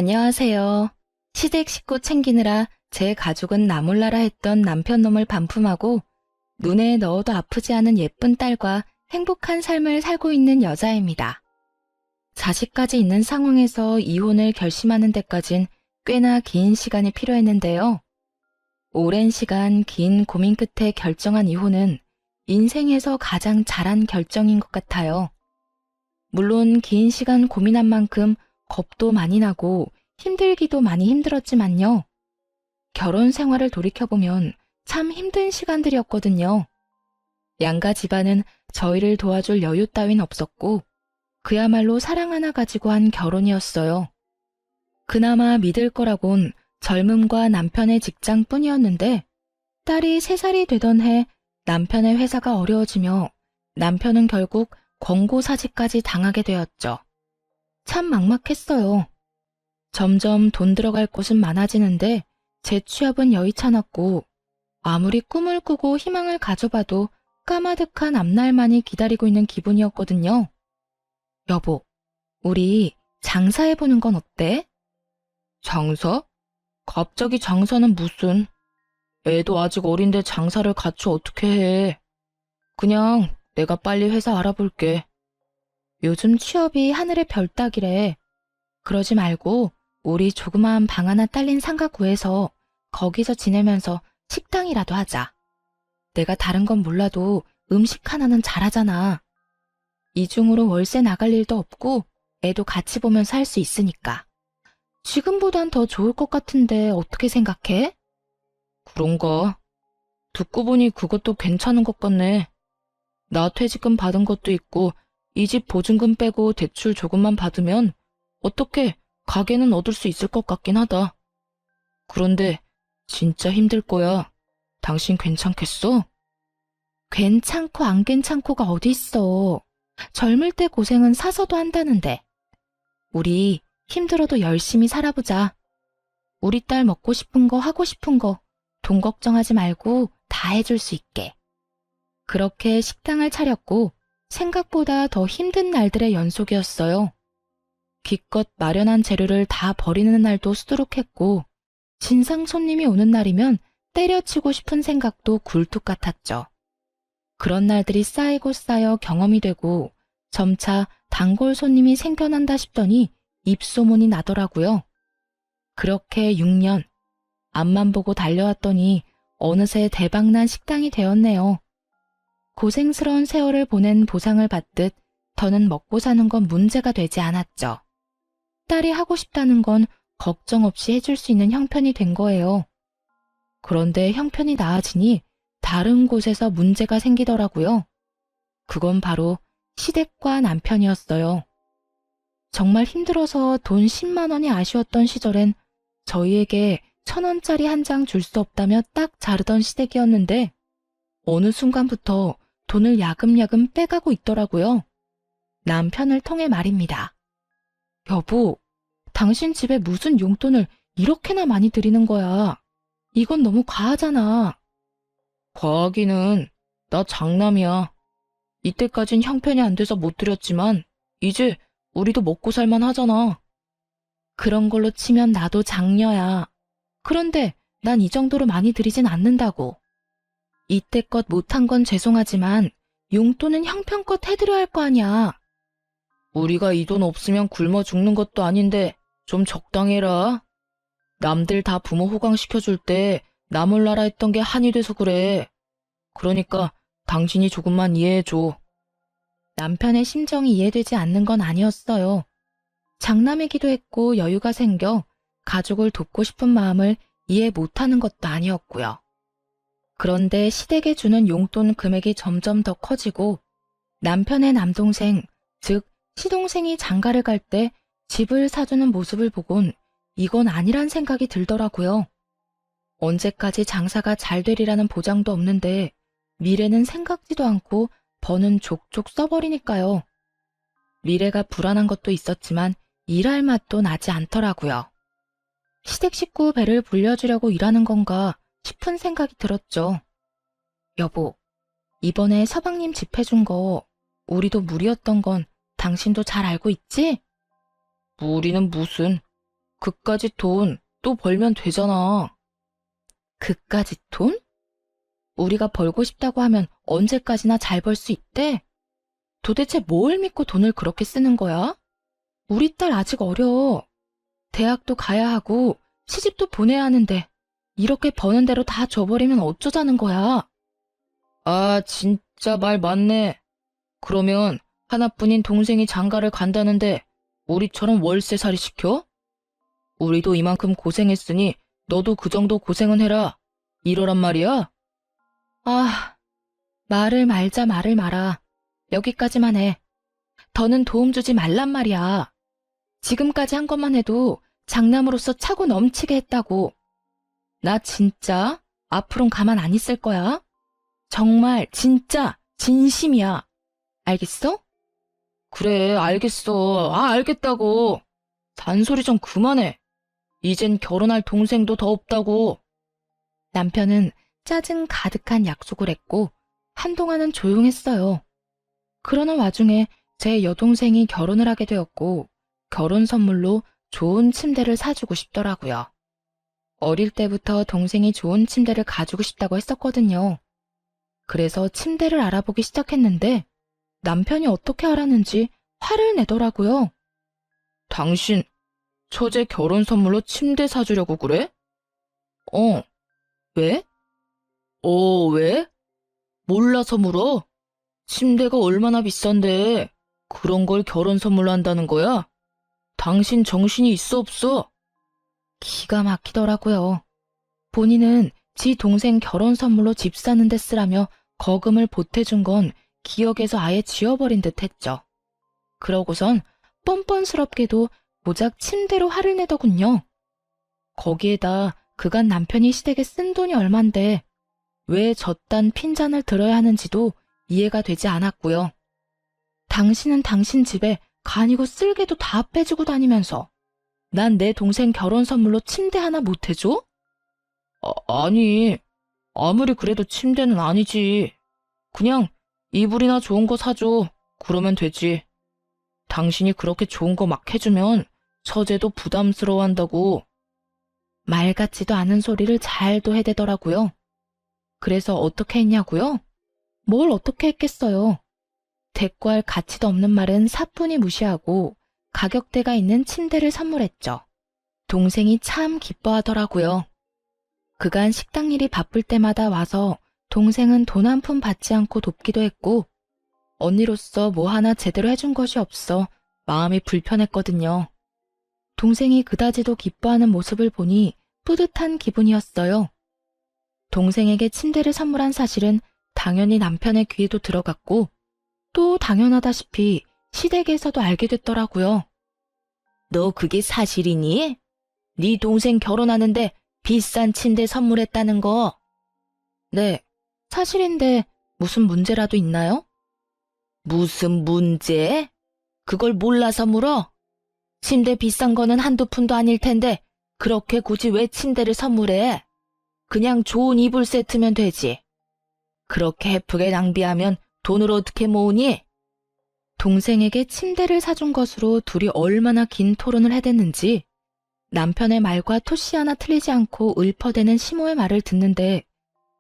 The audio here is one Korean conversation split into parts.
안녕하세요. 시댁 식구 챙기느라 제 가족은 나몰라라 했던 남편 놈을 반품하고 눈에 넣어도 아프지 않은 예쁜 딸과 행복한 삶을 살고 있는 여자입니다. 자식까지 있는 상황에서 이혼을 결심하는 데까진 꽤나 긴 시간이 필요했는데요. 오랜 시간 긴 고민 끝에 결정한 이혼은 인생에서 가장 잘한 결정인 것 같아요. 물론 긴 시간 고민한 만큼 겁도 많이 나고 힘들기도 많이 힘들었지만요. 결혼 생활을 돌이켜보면 참 힘든 시간들이었거든요. 양가 집안은 저희를 도와줄 여유 따윈 없었고 그야말로 사랑 하나 가지고 한 결혼이었어요. 그나마 믿을 거라곤 젊음과 남편의 직장뿐이었는데 딸이 3살이 되던 해 남편의 회사가 어려워지며 남편은 결국 권고사직까지 당하게 되었죠. 참 막막했어요. 점점 돈 들어갈 곳은 많아지는데 제 취업은 여의찮았고 아무리 꿈을 꾸고 희망을 가져봐도 까마득한 앞날만이 기다리고 있는 기분이었거든요. 여보, 우리 장사해보는 건 어때? 장사? 갑자기 장사는 무슨? 애도 아직 어린데 장사를 같이 어떻게 해? 그냥 내가 빨리 회사 알아볼게. 요즘 취업이 하늘의 별 따기래. 그러지 말고 우리 조그마한 방 하나 딸린 상가 구해서 거기서 지내면서 식당이라도 하자. 내가 다른 건 몰라도 음식 하나는 잘하잖아. 이중으로 월세 나갈 일도 없고 애도 같이 보면서 할 수 있으니까. 지금보단 더 좋을 것 같은데 어떻게 생각해? 그런가? 듣고 보니 그것도 괜찮은 것 같네. 나 퇴직금 받은 것도 있고 이 집 보증금 빼고 대출 조금만 받으면 어떻게 가게는 얻을 수 있을 것 같긴 하다. 그런데 진짜 힘들 거야. 당신 괜찮겠어? 괜찮고 안 괜찮고가 어디 있어. 젊을 때 고생은 사서도 한다는데. 우리 힘들어도 열심히 살아보자. 우리 딸 먹고 싶은 거 하고 싶은 거 돈 걱정하지 말고 다 해줄 수 있게. 그렇게 식당을 차렸고 생각보다 더 힘든 날들의 연속이었어요. 기껏 마련한 재료를 다 버리는 날도 수두룩했고 진상 손님이 오는 날이면 때려치고 싶은 생각도 굴뚝 같았죠. 그런 날들이 쌓이고 쌓여 경험이 되고 점차 단골 손님이 생겨난다 싶더니 입소문이 나더라고요. 그렇게 6년, 앞만 보고 달려왔더니 어느새 대박난 식당이 되었네요. 고생스러운 세월을 보낸 보상을 받듯 더는 먹고 사는 건 문제가 되지 않았죠. 딸이 하고 싶다는 건 걱정 없이 해줄 수 있는 형편이 된 거예요. 그런데 형편이 나아지니 다른 곳에서 문제가 생기더라고요. 그건 바로 시댁과 남편이었어요. 정말 힘들어서 돈 10만 원이 아쉬웠던 시절엔 저희에게 1,000원짜리 한 장 줄 수 없다며 딱 자르던 시댁이었는데 어느 순간부터 돈을 야금야금 빼가고 있더라고요. 남편을 통해 말입니다. 여보, 당신 집에 무슨 용돈을 이렇게나 많이 드리는 거야. 이건 너무 과하잖아. 과하기는 나 장남이야. 이때까진 형편이 안 돼서 못 드렸지만 이제 우리도 먹고 살만 하잖아. 그런 걸로 치면 나도 장녀야. 그런데 난 이 정도로 많이 드리진 않는다고. 이때껏 못한 건 죄송하지만 용돈은 형편껏 해드려야 할 거 아니야. 우리가 이 돈 없으면 굶어 죽는 것도 아닌데 좀 적당해라. 남들 다 부모 호강시켜줄 때 나 몰라라 했던 게 한이 돼서 그래. 그러니까 당신이 조금만 이해해줘. 남편의 심정이 이해되지 않는 건 아니었어요. 장남이기도 했고 여유가 생겨 가족을 돕고 싶은 마음을 이해 못하는 것도 아니었고요. 그런데 시댁에 주는 용돈 금액이 점점 더 커지고 남편의 남동생, 즉 시동생이 장가를 갈 때 집을 사주는 모습을 보곤 이건 아니란 생각이 들더라고요. 언제까지 장사가 잘 되리라는 보장도 없는데 미래는 생각지도 않고 버는 족족 써버리니까요. 미래가 불안한 것도 있었지만 일할 맛도 나지 않더라고요. 시댁 식구 배를 불려주려고 일하는 건가 싶은 생각이 들었죠. 여보, 이번에 서방님 집 해준 거 우리도 무리였던 건 당신도 잘 알고 있지? 무리는 무슨. 그까짓 돈 또 벌면 되잖아. 그까짓 돈? 우리가 벌고 싶다고 하면 언제까지나 잘 벌 수 있대? 도대체 뭘 믿고 돈을 그렇게 쓰는 거야? 우리 딸 아직 어려. 대학도 가야 하고 시집도 보내야 하는데 이렇게 버는 대로 다 줘버리면 어쩌자는 거야? 아, 진짜 말 맞네. 그러면 하나뿐인 동생이 장가를 간다는데 우리처럼 월세살이 시켜? 우리도 이만큼 고생했으니 너도 그 정도 고생은 해라. 이러란 말이야? 아, 말을 말아. 여기까지만 해. 더는 도움 주지 말란 말이야. 지금까지 한 것만 해도 장남으로서 차고 넘치게 했다고. 나 진짜 앞으론 가만 안 있을 거야. 정말 진짜 진심이야. 알겠어? 그래, 알겠어. 아, 알겠다고. 잔소리 좀 그만해. 이젠 결혼할 동생도 더 없다고. 남편은 짜증 가득한 약속을 했고 한동안은 조용했어요. 그러는 와중에 제 여동생이 결혼을 하게 되었고 결혼 선물로 좋은 침대를 사주고 싶더라고요. 어릴 때부터 동생이 좋은 침대를 가지고 싶다고 했었거든요. 그래서 침대를 알아보기 시작했는데 남편이 어떻게 알았는지 화를 내더라고요. 당신 처제 결혼 선물로 침대 사주려고 그래? 왜? 왜? 몰라서 물어? 침대가 얼마나 비싼데 그런 걸 결혼 선물로 한다는 거야? 당신 정신이 있어 없어? 기가 막히더라고요. 본인은 지 동생 결혼 선물로 집 사는 데 쓰라며 거금을 보태준 건 기억에서 아예 지워버린 듯 했죠. 그러고선 뻔뻔스럽게도 고작 침대로 화를 내더군요. 거기에다 그간 남편이 시댁에 쓴 돈이 얼만데 왜 저딴 핀잔을 들어야 하는지도 이해가 되지 않았고요. 당신은 당신 집에 간이고 쓸개도 다 빼주고 다니면서 난 내 동생 결혼 선물로 침대 하나 못 해줘? 아니, 아무리 그래도 침대는 아니지. 그냥 이불이나 좋은 거 사줘. 그러면 되지. 당신이 그렇게 좋은 거 막 해주면 처제도 부담스러워한다고. 말 같지도 않은 소리를 잘도 해대더라고요. 그래서 어떻게 했냐고요? 뭘 어떻게 했겠어요. 대꾸할 가치도 없는 말은 사뿐히 무시하고 가격대가 있는 침대를 선물했죠. 동생이 참 기뻐하더라고요. 그간 식당 일이 바쁠 때마다 와서 동생은 돈 한 푼 받지 않고 돕기도 했고 언니로서 뭐 하나 제대로 해준 것이 없어 마음이 불편했거든요. 동생이 그다지도 기뻐하는 모습을 보니 뿌듯한 기분이었어요. 동생에게 침대를 선물한 사실은 당연히 남편의 귀에도 들어갔고 또 당연하다시피 시댁에서도 알게 됐더라고요. 너 그게 사실이니? 네 동생 결혼하는데 비싼 침대 선물했다는 거. 네, 사실인데 무슨 문제라도 있나요? 무슨 문제? 그걸 몰라서 물어? 침대 비싼 거는 한두 푼도 아닐 텐데 그렇게 굳이 왜 침대를 선물해? 그냥 좋은 이불 세트면 되지. 그렇게 헤프게 낭비하면 돈을 어떻게 모으니? 동생에게 침대를 사준 것으로 둘이 얼마나 긴 토론을 해댔는지 남편의 말과 토씨 하나 틀리지 않고 읊어대는 시모의 말을 듣는데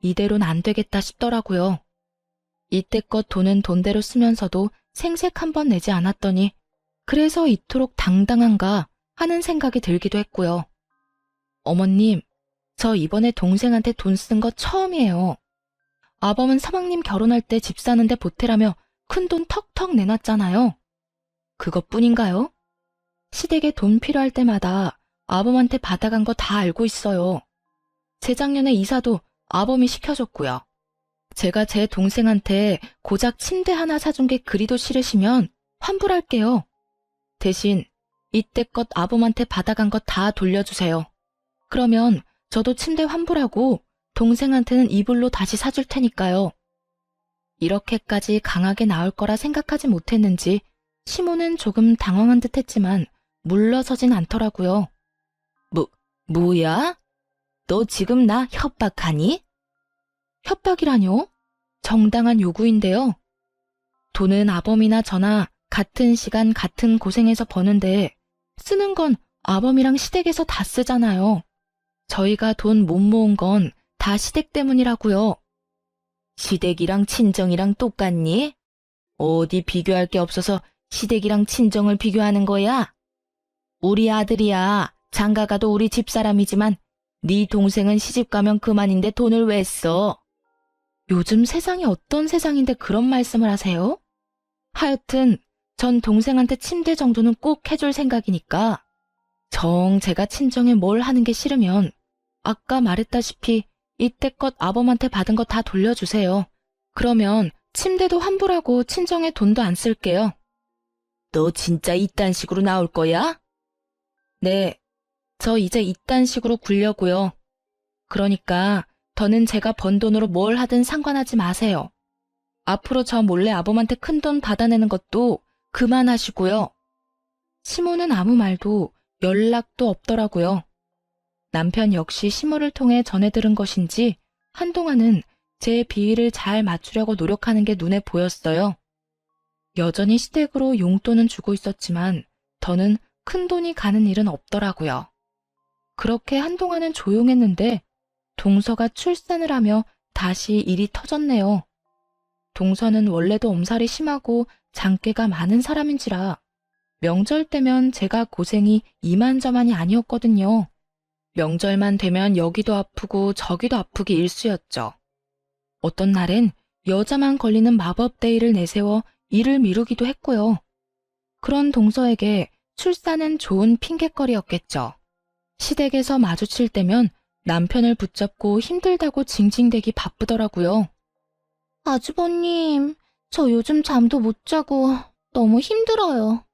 이대로는 안 되겠다 싶더라고요. 이때껏 돈은 돈대로 쓰면서도 생색 한 번 내지 않았더니 그래서 이토록 당당한가 하는 생각이 들기도 했고요. 어머님, 저 이번에 동생한테 돈 쓴 거 처음이에요. 아범은 서방님 결혼할 때 집 사는데 보태라며 큰돈 턱턱 내놨잖아요. 그것뿐인가요? 시댁에 돈 필요할 때마다 아범한테 받아간 거 다 알고 있어요. 재작년에 이사도 아범이 시켜줬고요. 제가 제 동생한테 고작 침대 하나 사준 게 그리도 싫으시면 환불할게요. 대신 이때껏 아범한테 받아간 거 다 돌려주세요. 그러면 저도 침대 환불하고 동생한테는 이불로 다시 사줄 테니까요. 이렇게까지 강하게 나올 거라 생각하지 못했는지 시모는 조금 당황한 듯 했지만 물러서진 않더라고요. 뭐야? 너 지금 나 협박하니? 협박이라뇨? 정당한 요구인데요. 돈은 아범이나 저나 같은 시간 같은 고생해서 버는데 쓰는 건 아범이랑 시댁에서 다 쓰잖아요. 저희가 돈 못 모은 건 다 시댁 때문이라고요. 시댁이랑 친정이랑 똑같니? 어디 비교할 게 없어서 시댁이랑 친정을 비교하는 거야? 우리 아들이야. 장가가도 우리 집사람이지만 네 동생은 시집가면 그만인데 돈을 왜 써? 요즘 세상이 어떤 세상인데 그런 말씀을 하세요? 하여튼 전 동생한테 침대 정도는 꼭 해줄 생각이니까 정 제가 친정에 뭘 하는 게 싫으면 아까 말했다시피 이때껏 아범한테 받은 거 다 돌려주세요. 그러면 침대도 환불하고 친정에 돈도 안 쓸게요. 너 진짜 이딴 식으로 나올 거야? 네, 저 이제 이딴 식으로 굴려고요. 그러니까 더는 제가 번 돈으로 뭘 하든 상관하지 마세요. 앞으로 저 몰래 아범한테 큰 돈 받아내는 것도 그만하시고요. 시모는 아무 말도 연락도 없더라고요. 남편 역시 시모를 통해 전해 들은 것인지 한동안은 제 비위를 잘 맞추려고 노력하는 게 눈에 보였어요. 여전히 시댁으로 용돈은 주고 있었지만 더는 큰 돈이 가는 일은 없더라고요. 그렇게 한동안은 조용했는데 동서가 출산을 하며 다시 일이 터졌네요. 동서는 원래도 엄살이 심하고 장깨가 많은 사람인지라 명절 때면 제가 고생이 이만저만이 아니었거든요. 명절만 되면 여기도 아프고 저기도 아프기 일쑤였죠. 어떤 날엔 여자만 걸리는 마법데이를 내세워 일을 미루기도 했고요. 그런 동서에게 출산은 좋은 핑곗거리였겠죠. 시댁에서 마주칠 때면 남편을 붙잡고 힘들다고 징징대기 바쁘더라고요. 아주버님, 저 요즘 잠도 못 자고 너무 힘들어요.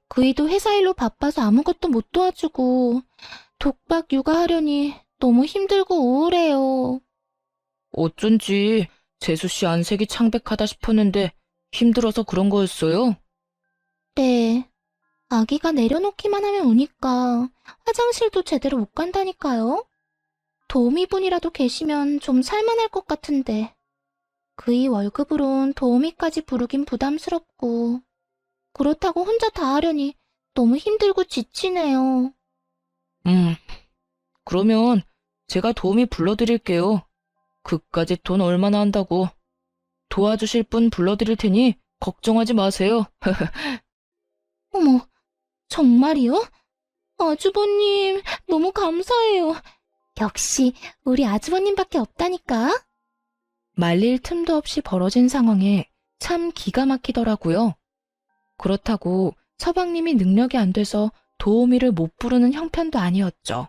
그이도 회사 일로 바빠서 아무것도 못 도와주고 독박 육아하려니 너무 힘들고 우울해요. 어쩐지 재수씨 안색이 창백하다 싶었는데 힘들어서 그런 거였어요? 네. 아기가 내려놓기만 하면 우니까 화장실도 제대로 못 간다니까요. 도우미분이라도 계시면 좀 살만할 것 같은데 그이 월급으론 도우미까지 부르긴 부담스럽고 그렇다고 혼자 다 하려니 너무 힘들고 지치네요. 그러면 제가 도우미 불러드릴게요. 그까짓 돈 얼마나 한다고. 도와주실 분 불러드릴 테니 걱정하지 마세요. 어머, 정말이요? 아주버님, 너무 감사해요. 역시 우리 아주버님밖에 없다니까. 말릴 틈도 없이 벌어진 상황에 참 기가 막히더라고요. 그렇다고 서방님이 능력이 안 돼서 도우미를 못 부르는 형편도 아니었죠.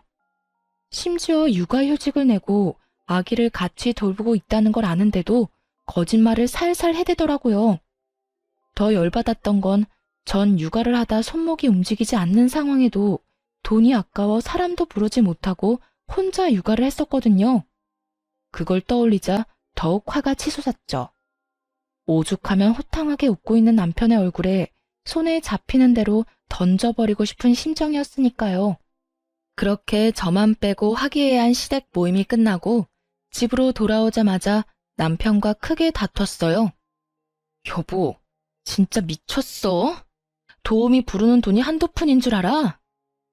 심지어 육아휴직을 내고 아기를 같이 돌보고 있다는 걸 아는데도 거짓말을 살살 해대더라고요. 더 열받았던 건 전 육아를 하다 손목이 움직이지 않는 상황에도 돈이 아까워 사람도 부르지 못하고 혼자 육아를 했었거든요. 그걸 떠올리자 더욱 화가 치솟았죠. 오죽하면 호탕하게 웃고 있는 남편의 얼굴에 손에 잡히는 대로 던져버리고 싶은 심정이었으니까요. 그렇게 저만 빼고 화기애애한 시댁 모임이 끝나고 집으로 돌아오자마자 남편과 크게 다퉜어요. 여보, 진짜 미쳤어? 도우미 부르는 돈이 한두 푼인 줄 알아?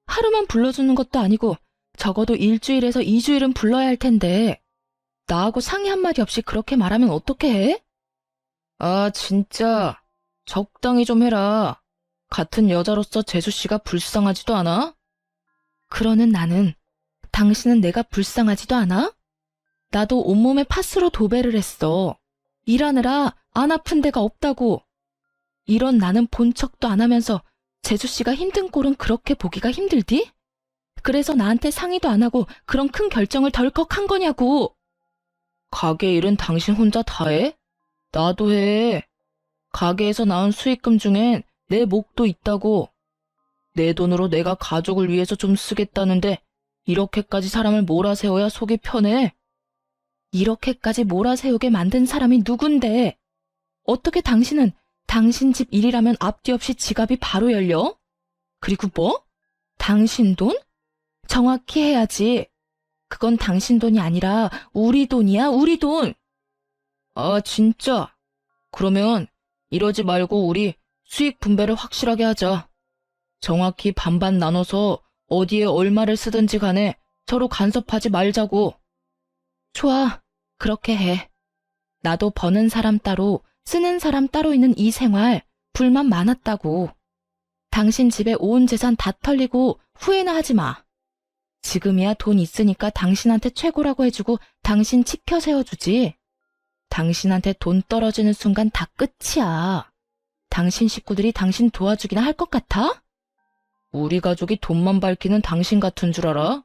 하루만 불러주는 것도 아니고 적어도 일주일에서 2주일은 불러야 할 텐데 나하고 상의 한마디 없이 그렇게 말하면 어떻게 해? 아, 진짜 적당히 좀 해라. 같은 여자로서 재수씨가 불쌍하지도 않아? 그러는 나는 당신은 내가 불쌍하지도 않아? 나도 온몸에 파스로 도배를 했어. 일하느라 안 아픈 데가 없다고. 이런 나는 본 척도 안 하면서 재수씨가 힘든 꼴은 그렇게 보기가 힘들디? 그래서 나한테 상의도 안 하고 그런 큰 결정을 덜컥 한 거냐고. 가게 일은 당신 혼자 다 해? 나도 해. 가게에서 나온 수익금 중엔 내 몫도 있다고. 내 돈으로 내가 가족을 위해서 좀 쓰겠다는데 이렇게까지 사람을 몰아세워야 속이 편해? 이렇게까지 몰아세우게 만든 사람이 누군데? 어떻게 당신은 당신 집 일이라면 앞뒤 없이 지갑이 바로 열려? 그리고 뭐? 당신 돈? 정확히 해야지. 그건 당신 돈이 아니라 우리 돈이야, 우리 돈. 아, 진짜? 그러면 이러지 말고 우리 수익 분배를 확실하게 하자. 정확히 반반 나눠서 어디에 얼마를 쓰든지 간에 서로 간섭하지 말자고. 좋아, 그렇게 해. 나도 버는 사람 따로 쓰는 사람 따로 있는 이 생활 불만 많았다고. 당신 집에 온 재산 다 털리고 후회나 하지 마. 지금이야 돈 있으니까 당신한테 최고라고 해주고 당신 치켜 세워주지. 당신한테 돈 떨어지는 순간 다 끝이야. 당신 식구들이 당신 도와주기나 할 것 같아? 우리 가족이 돈만 밝히는 당신 같은 줄 알아?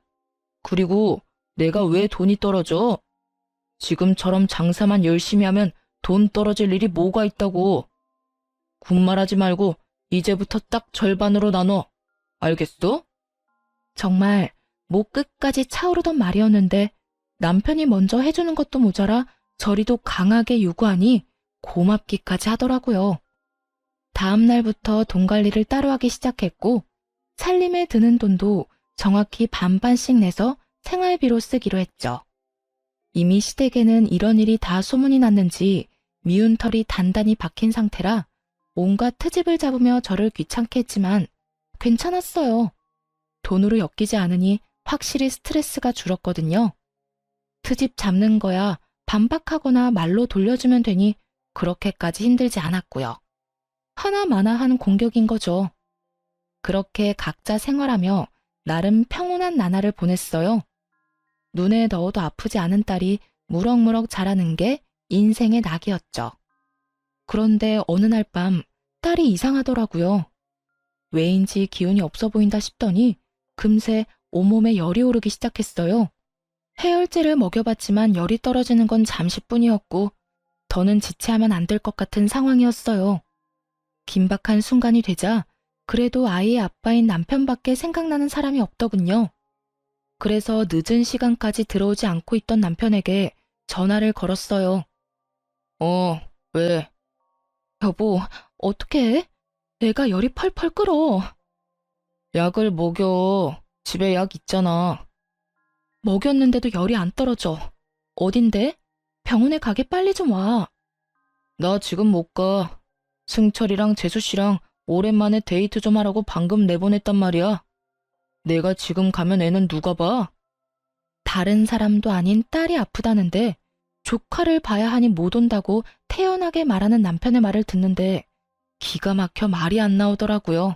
그리고 내가 왜 돈이 떨어져? 지금처럼 장사만 열심히 하면 돈 떨어질 일이 뭐가 있다고. 군말하지 말고 이제부터 딱 절반으로 나눠. 알겠어? 정말 목 끝까지 차오르던 말이었는데 남편이 먼저 해주는 것도 모자라 저리도 강하게 요구하니 고맙기까지 하더라고요. 다음 날부터 돈 관리를 따로 하기 시작했고 살림에 드는 돈도 정확히 반반씩 내서 생활비로 쓰기로 했죠. 이미 시댁에는 이런 일이 다 소문이 났는지 미운 털이 단단히 박힌 상태라 온갖 트집을 잡으며 저를 귀찮게 했지만 괜찮았어요. 돈으로 엮이지 않으니 확실히 스트레스가 줄었거든요. 트집 잡는 거야 반박하거나 말로 돌려주면 되니 그렇게까지 힘들지 않았고요. 하나마나한 공격인 거죠. 그렇게 각자 생활하며 나름 평온한 나날을 보냈어요. 눈에 넣어도 아프지 않은 딸이 무럭무럭 자라는 게 인생의 낙이었죠. 그런데 어느 날 밤 딸이 이상하더라고요. 왜인지 기운이 없어 보인다 싶더니 금세 온몸에 열이 오르기 시작했어요. 해열제를 먹여봤지만 열이 떨어지는 건 잠시뿐이었고 더는 지체하면 안 될 것 같은 상황이었어요. 긴박한 순간이 되자 그래도 아이의 아빠인 남편밖에 생각나는 사람이 없더군요. 그래서 늦은 시간까지 들어오지 않고 있던 남편에게 전화를 걸었어요. 왜? 여보, 어떡해? 애가 열이 펄펄 끓어. 약을 먹여. 집에 약 있잖아. 먹였는데도 열이 안 떨어져. 어딘데? 병원에 가게 빨리 좀 와. 나 지금 못 가. 승철이랑 재수씨랑 오랜만에 데이트 좀 하라고 방금 내보냈단 말이야. 내가 지금 가면 애는 누가 봐? 다른 사람도 아닌 딸이 아프다는데 조카를 봐야 하니 못 온다고 태연하게 말하는 남편의 말을 듣는데 기가 막혀 말이 안 나오더라고요.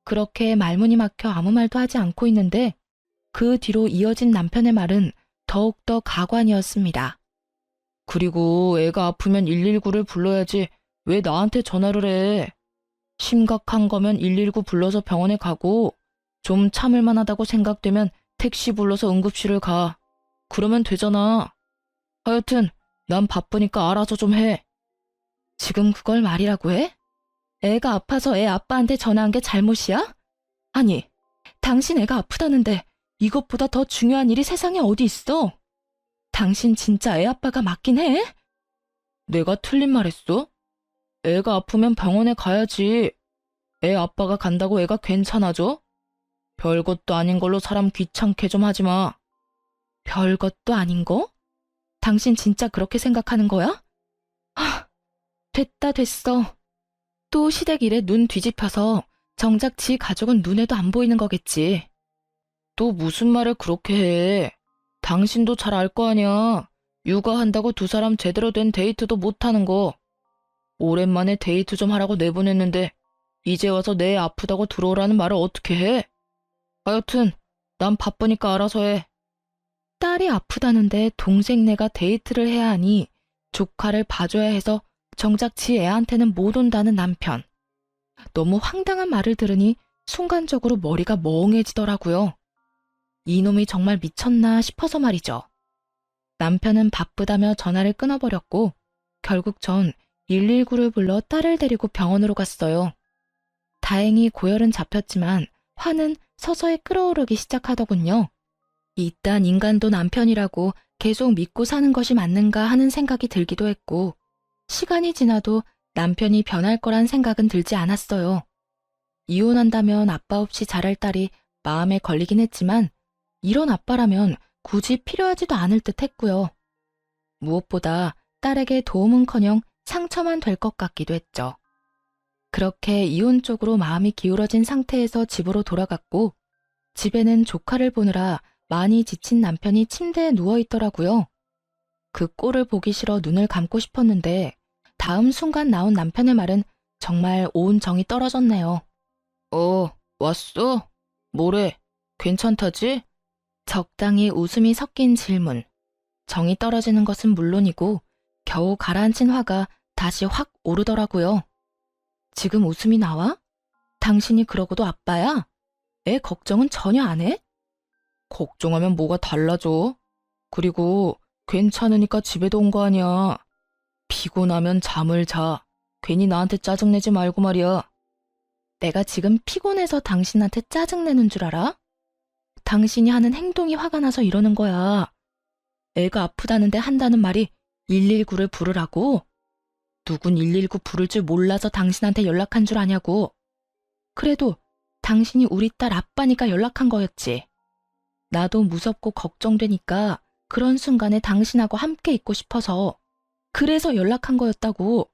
그렇게 말문이 막혀 아무 말도 하지 않고 있는데 그 뒤로 이어진 남편의 말은 더욱더 가관이었습니다. 그리고 애가 아프면 119를 불러야지 왜 나한테 전화를 해? 심각한 거면 119 불러서 병원에 가고 좀 참을 만하다고 생각되면 택시 불러서 응급실을 가. 그러면 되잖아. 하여튼 난 바쁘니까 알아서 좀 해. 지금 그걸 말이라고 해? 애가 아파서 애 아빠한테 전화한 게 잘못이야? 아니, 당신 애가 아프다는데 이것보다 더 중요한 일이 세상에 어디 있어? 당신 진짜 애 아빠가 맞긴 해? 내가 틀린 말 했어? 애가 아프면 병원에 가야지. 애 아빠가 간다고 애가 괜찮아져? 별것도 아닌 걸로 사람 귀찮게 좀 하지 마. 별것도 아닌 거? 당신 진짜 그렇게 생각하는 거야? 됐다 됐어. 또 시댁 일에 눈 뒤집혀서 정작 지 가족은 눈에도 안 보이는 거겠지. 또 무슨 말을 그렇게 해. 당신도 잘 알 거 아니야. 육아한다고 두 사람 제대로 된 데이트도 못하는 거. 오랜만에 데이트 좀 하라고 내보냈는데 이제 와서 내 애 아프다고 들어오라는 말을 어떻게 해? 하여튼 난 바쁘니까 알아서 해. 딸이 아프다는데 동생네가 데이트를 해야 하니 조카를 봐줘야 해서 정작 지 애한테는 못 온다는 남편. 너무 황당한 말을 들으니 순간적으로 머리가 멍해지더라고요. 이놈이 정말 미쳤나 싶어서 말이죠. 남편은 바쁘다며 전화를 끊어버렸고 결국 전 119를 불러 딸을 데리고 병원으로 갔어요. 다행히 고열은 잡혔지만 화는 서서히 끓어오르기 시작하더군요. 이딴 인간도 남편이라고 계속 믿고 사는 것이 맞는가 하는 생각이 들기도 했고 시간이 지나도 남편이 변할 거란 생각은 들지 않았어요. 이혼한다면 아빠 없이 자랄 딸이 마음에 걸리긴 했지만 이런 아빠라면 굳이 필요하지도 않을 듯 했고요. 무엇보다 딸에게 도움은커녕 상처만 될 것 같기도 했죠. 그렇게 이혼 쪽으로 마음이 기울어진 상태에서 집으로 돌아갔고 집에는 조카를 보느라 많이 지친 남편이 침대에 누워있더라고요. 그 꼴을 보기 싫어 눈을 감고 싶었는데 다음 순간 나온 남편의 말은 정말 온 정이 떨어졌네요. 왔어? 뭐래? 괜찮다지? 적당히 웃음이 섞인 질문. 정이 떨어지는 것은 물론이고 겨우 가라앉힌 화가 다시 확 오르더라고요. 지금 웃음이 나와? 당신이 그러고도 아빠야? 애 걱정은 전혀 안 해? 걱정하면 뭐가 달라져? 그리고 괜찮으니까 집에도 온 거 아니야. 피곤하면 잠을 자. 괜히 나한테 짜증내지 말고 말이야. 내가 지금 피곤해서 당신한테 짜증내는 줄 알아? 당신이 하는 행동이 화가 나서 이러는 거야. 애가 아프다는데 한다는 말이 119를 부르라고? 누군 119 부를 줄 몰라서 당신한테 연락한 줄 아냐고. 그래도 당신이 우리 딸 아빠니까 연락한 거였지. 나도 무섭고 걱정되니까 그런 순간에 당신하고 함께 있고 싶어서 그래서 연락한 거였다고.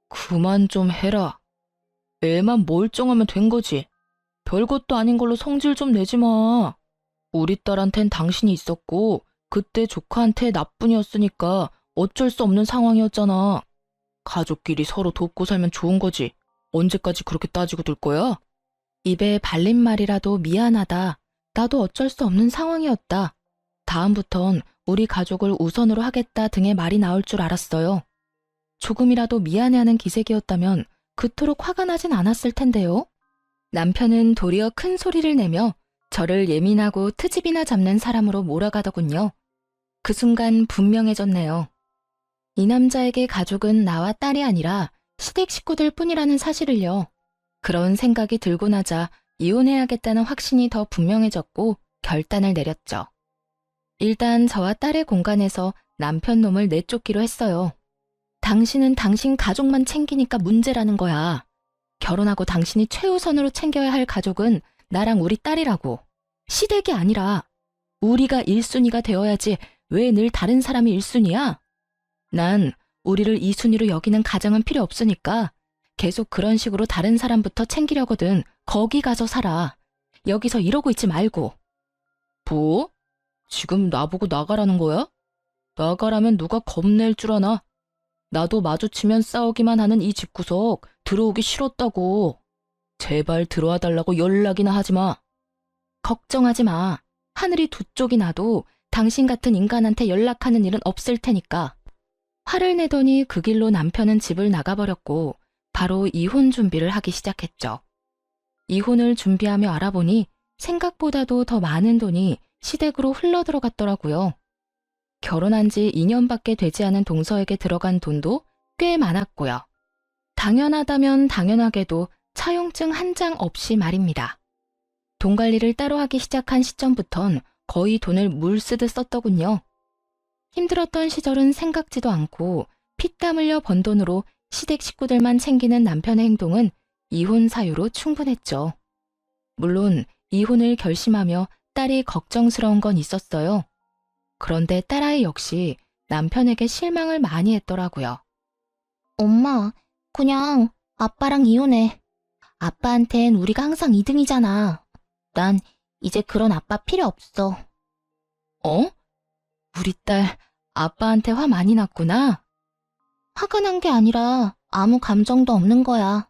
그만 좀 해라. 애만 멀쩡하면 된 거지. 별것도 아닌 걸로 성질 좀 내지 마. 우리 딸한텐 당신이 있었고 그때 조카한테 나뿐이었으니까 어쩔 수 없는 상황이었잖아. 가족끼리 서로 돕고 살면 좋은 거지. 언제까지 그렇게 따지고 둘 거야? 입에 발린 말이라도 미안하다. 나도 어쩔 수 없는 상황이었다. 다음부턴 우리 가족을 우선으로 하겠다 등의 말이 나올 줄 알았어요. 조금이라도 미안해하는 기색이었다면 그토록 화가 나진 않았을 텐데요. 남편은 도리어 큰 소리를 내며 저를 예민하고 트집이나 잡는 사람으로 몰아가더군요. 그 순간 분명해졌네요. 이 남자에게 가족은 나와 딸이 아니라 시댁 식구들 뿐이라는 사실을요. 그런 생각이 들고 나자 이혼해야겠다는 확신이 더 분명해졌고 결단을 내렸죠. 일단 저와 딸의 공간에서 남편 놈을 내쫓기로 했어요. 당신은 당신 가족만 챙기니까 문제라는 거야. 결혼하고 당신이 최우선으로 챙겨야 할 가족은 나랑 우리 딸이라고. 시댁이 아니라 우리가 1순위가 되어야지 왜 늘 다른 사람이 1순위야? 난 우리를 2순위로 여기는 가정은 필요 없으니까 계속 그런 식으로 다른 사람부터 챙기려거든. 거기 가서 살아. 여기서 이러고 있지 말고. 뭐? 지금 나보고 나가라는 거야? 나가라면 누가 겁낼 줄 아나? 나도 마주치면 싸우기만 하는 이 집구석 들어오기 싫었다고. 제발 들어와 달라고 연락이나 하지 마. 걱정하지 마. 하늘이 두 쪽이 나도 당신 같은 인간한테 연락하는 일은 없을 테니까. 화를 내더니 그 길로 남편은 집을 나가버렸고 바로 이혼 준비를 하기 시작했죠. 이혼을 준비하며 알아보니 생각보다도 더 많은 돈이 시댁으로 흘러들어갔더라고요. 결혼한 지 2년밖에 되지 않은 동서에게 들어간 돈도 꽤 많았고요. 당연하다면 당연하게도 차용증 한 장 없이 말입니다. 돈 관리를 따로 하기 시작한 시점부턴 거의 돈을 물 쓰듯 썼더군요. 힘들었던 시절은 생각지도 않고 피땀 흘려 번 돈으로 시댁 식구들만 챙기는 남편의 행동은 이혼 사유로 충분했죠. 물론 이혼을 결심하며 딸이 걱정스러운 건 있었어요. 그런데 딸아이 역시 남편에게 실망을 많이 했더라고요. 엄마, 그냥 아빠랑 이혼해. 아빠한텐 우리가 항상 2등이잖아. 난 이제 그런 아빠 필요 없어. 어? 우리 딸 아빠한테 화 많이 났구나? 화가 난 게 아니라 아무 감정도 없는 거야.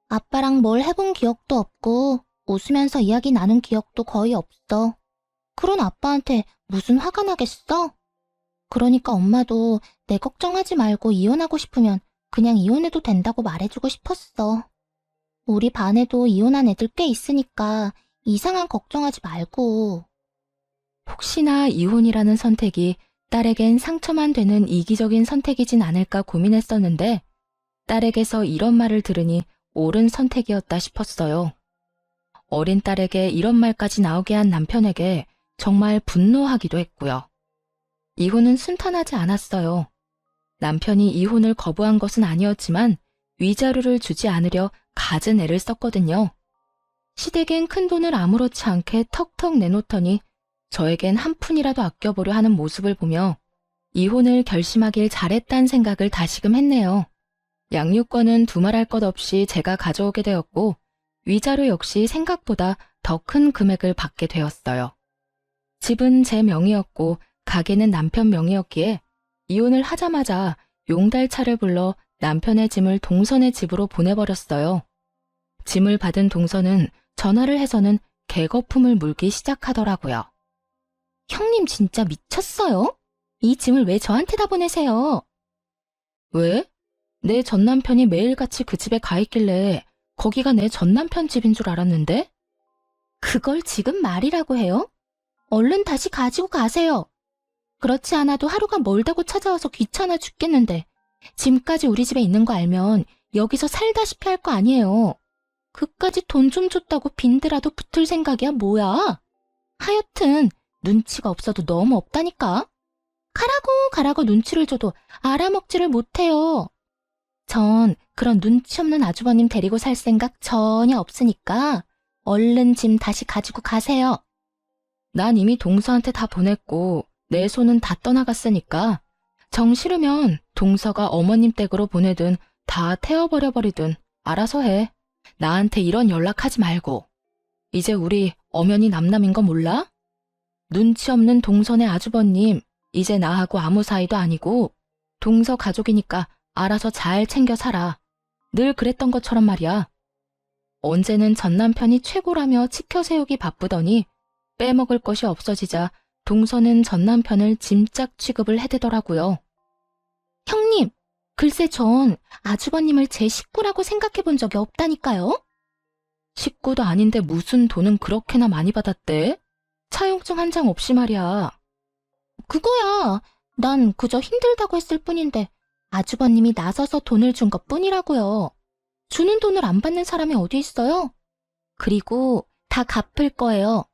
아빠랑 뭘 해본 기억도 없고 웃으면서 이야기 나눈 기억도 거의 없어. 그런 아빠한테 무슨 화가 나겠어? 그러니까 엄마도 내 걱정하지 말고 이혼하고 싶으면 그냥 이혼해도 된다고 말해주고 싶었어. 우리 반에도 이혼한 애들 꽤 있으니까 이상한 걱정하지 말고. 혹시나 이혼이라는 선택이 딸에겐 상처만 되는 이기적인 선택이진 않을까 고민했었는데 딸에게서 이런 말을 들으니 옳은 선택이었다 싶었어요. 어린 딸에게 이런 말까지 나오게 한 남편에게 정말 분노하기도 했고요. 이혼은 순탄하지 않았어요. 남편이 이혼을 거부한 것은 아니었지만 위자료를 주지 않으려 갖은 애를 썼거든요. 시댁엔 큰돈을 아무렇지 않게 턱턱 내놓더니 저에겐 한 푼이라도 아껴보려 하는 모습을 보며 이혼을 결심하길 잘했다는 생각을 다시금 했네요. 양육권은 두말할 것 없이 제가 가져오게 되었고 위자료 역시 생각보다 더 큰 금액을 받게 되었어요. 집은 제 명의였고 가게는 남편 명의였기에 이혼을 하자마자 용달차를 불러 남편의 짐을 동선의 집으로 보내버렸어요. 짐을 받은 동선은 전화를 해서는 개거품을 물기 시작하더라고요. 형님 진짜 미쳤어요? 이 짐을 왜 저한테다 보내세요? 왜? 내 전남편이 매일같이 그 집에 가 있길래 거기가 내 전남편 집인 줄 알았는데? 그걸 지금 말이라고 해요? 얼른 다시 가지고 가세요. 그렇지 않아도 하루가 멀다고 찾아와서 귀찮아 죽겠는데 짐까지 우리 집에 있는 거 알면 여기서 살다시피 할 거 아니에요. 그까지 돈 좀 줬다고 빈드라도 붙을 생각이야 뭐야? 하여튼 눈치가 없어도 너무 없다니까. 가라고 눈치를 줘도 알아먹지를 못해요. 전 그런 눈치 없는 아주버님 데리고 살 생각 전혀 없으니까 얼른 짐 다시 가지고 가세요. 난 이미 동서한테 다 보냈고 내 손은 다 떠나갔으니까 정 싫으면 동서가 어머님 댁으로 보내든 다 태워버려버리든 알아서 해. 나한테 이런 연락하지 말고. 이제 우리 엄연히 남남인 거 몰라? 눈치 없는 동선의 아주버님, 이제 나하고 아무 사이도 아니고 동서 가족이니까 알아서 잘 챙겨 살아. 늘 그랬던 것처럼 말이야. 언제는 전남편이 최고라며 치켜세우기 바쁘더니 빼먹을 것이 없어지자 동서는 전남편을 짐짝 취급을 해대더라고요. 형님, 글쎄 전 아주버님을 제 식구라고 생각해 본 적이 없다니까요. 식구도 아닌데 무슨 돈은 그렇게나 많이 받았대? 차용증 한 장 없이 말이야. 그거야. 난 그저 힘들다고 했을 뿐인데 아주버님이 나서서 돈을 준 것뿐이라고요. 주는 돈을 안 받는 사람이 어디 있어요? 그리고 다 갚을 거예요.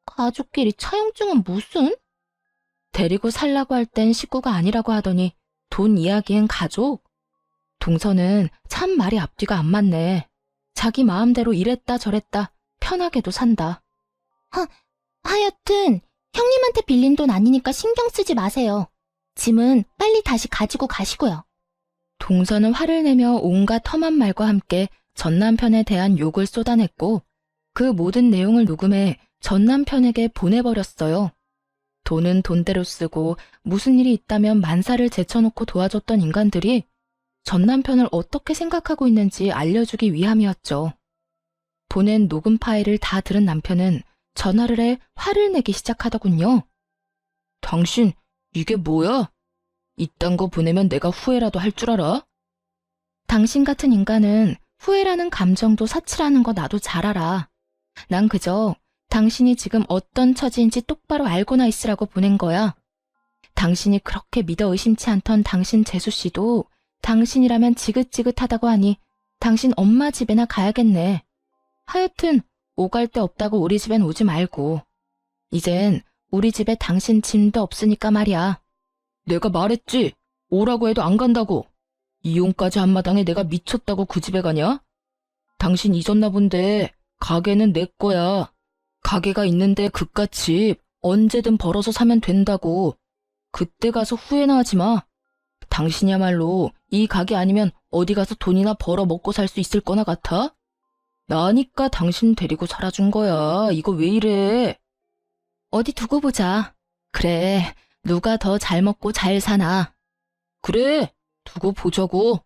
가족끼리 차용증은 무슨? 데리고 살라고 할 땐 식구가 아니라고 하더니 돈 이야기엔 가족? 동서는 참 말이 앞뒤가 안 맞네. 자기 마음대로 이랬다 저랬다 편하게도 산다. 하여튼 형님한테 빌린 돈 아니니까 신경 쓰지 마세요. 짐은 빨리 다시 가지고 가시고요. 동서는 화를 내며 온갖 험한 말과 함께 전남편에 대한 욕을 쏟아냈고 그 모든 내용을 녹음해 전남편에게 보내버렸어요. 돈은 돈대로 쓰고 무슨 일이 있다면 만사를 제쳐놓고 도와줬던 인간들이 전남편을 어떻게 생각하고 있는지 알려주기 위함이었죠. 보낸 녹음 파일을 다 들은 남편은 전화를 해 화를 내기 시작하더군요. 당신 이게 뭐야? 이딴 거 보내면 내가 후회라도 할 줄 알아? 당신 같은 인간은 후회라는 감정도 사치라는 거 나도 잘 알아. 난 그저 당신이 지금 어떤 처지인지 똑바로 알고나 있으라고 보낸 거야. 당신이 그렇게 믿어 의심치 않던 당신 재수씨도 당신이라면 지긋지긋하다고 하니 당신 엄마 집에나 가야겠네. 하여튼 오갈 데 없다고 우리 집엔 오지 말고. 이젠 우리 집에 당신 짐도 없으니까 말이야. 내가 말했지. 오라고 해도 안 간다고. 이혼까지 한 마당에 내가 미쳤다고 그 집에 가냐? 당신 잊었나 본데 가게는 내 거야. 가게가 있는데 그깟 집 언제든 벌어서 사면 된다고. 그때 가서 후회나 하지 마. 당신이야말로 이 가게 아니면 어디 가서 돈이나 벌어 먹고 살 수 있을 거나 같아? 나니까 당신 데리고 살아준 거야. 이거 왜 이래? 어디 두고 보자. 그래, 누가 더 잘 먹고 잘 사나. 그래, 두고 보자고.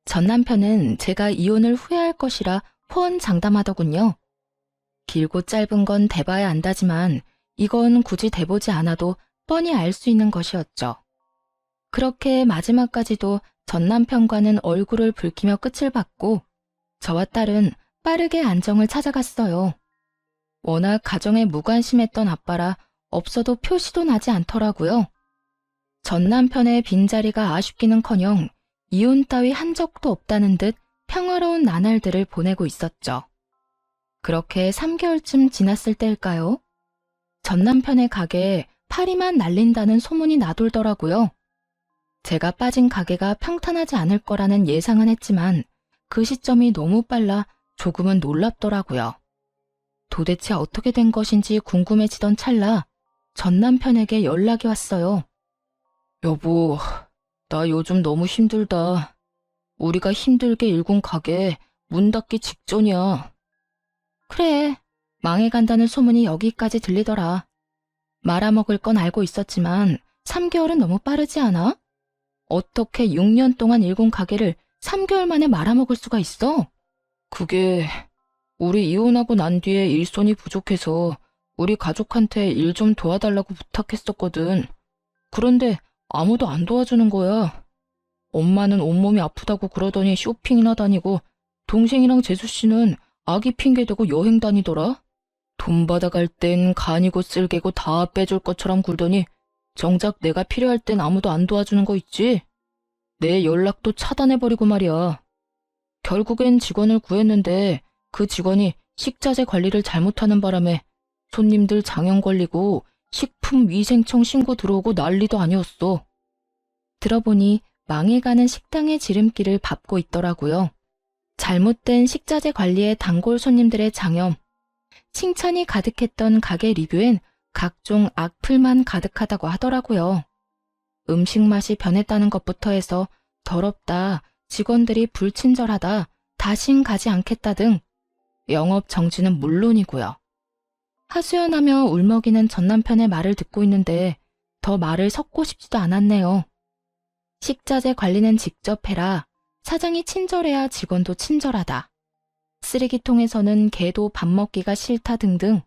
전 남편은 제가 이혼을 후회할 것이라 호언장담하더군요. 길고 짧은 건 대봐야 안다지만 이건 굳이 대보지 않아도 뻔히 알 수 있는 것이었죠. 그렇게 마지막까지도 전 남편과는 얼굴을 붉히며 끝을 봤고 저와 딸은 빠르게 안정을 찾아갔어요. 워낙 가정에 무관심했던 아빠라 없어도 표시도 나지 않더라고요. 전 남편의 빈자리가 아쉽기는커녕 이혼 따위 한 적도 없다는 듯 평화로운 나날들을 보내고 있었죠. 그렇게 3개월쯤 지났을 때일까요? 전 남편의 가게에 파리만 날린다는 소문이 나돌더라고요. 제가 빠진 가게가 평탄하지 않을 거라는 예상은 했지만 그 시점이 너무 빨라 조금은 놀랍더라고요. 도대체 어떻게 된 것인지 궁금해지던 찰나 전 남편에게 연락이 왔어요. 여보, 나 요즘 너무 힘들다. 우리가 힘들게 일군 가게 문 닫기 직전이야. 그래, 망해간다는 소문이 여기까지 들리더라. 말아먹을 건 알고 있었지만 3개월은 너무 빠르지 않아? 어떻게 6년 동안 일군 가게를 3개월 만에 말아먹을 수가 있어? 그게 우리 이혼하고 난 뒤에 일손이 부족해서 우리 가족한테 일 좀 도와달라고 부탁했었거든. 그런데 아무도 안 도와주는 거야. 엄마는 온몸이 아프다고 그러더니 쇼핑이나 다니고 동생이랑 재수 씨는 아기 핑계대고 여행 다니더라. 돈 받아갈 땐 간이고 쓸개고 다 빼줄 것처럼 굴더니 정작 내가 필요할 땐 아무도 안 도와주는 거 있지? 내 연락도 차단해버리고 말이야. 결국엔 직원을 구했는데 그 직원이 식자재 관리를 잘못하는 바람에 손님들 장염 걸리고 식품위생청 신고 들어오고 난리도 아니었어. 들어보니 망해가는 식당의 지름길을 밟고 있더라고요. 잘못된 식자재 관리에 단골 손님들의 장염, 칭찬이 가득했던 가게 리뷰엔 각종 악플만 가득하다고 하더라고요. 음식 맛이 변했다는 것부터 해서 더럽다, 직원들이 불친절하다, 다신 가지 않겠다 등 영업 정지는 물론이고요. 하소연하며 울먹이는 전남편의 말을 듣고 있는데 더 말을 섞고 싶지도 않았네요. 식자재 관리는 직접 해라. 사장이 친절해야 직원도 친절하다. 쓰레기통에서는 개도 밥 먹기가 싫다 등등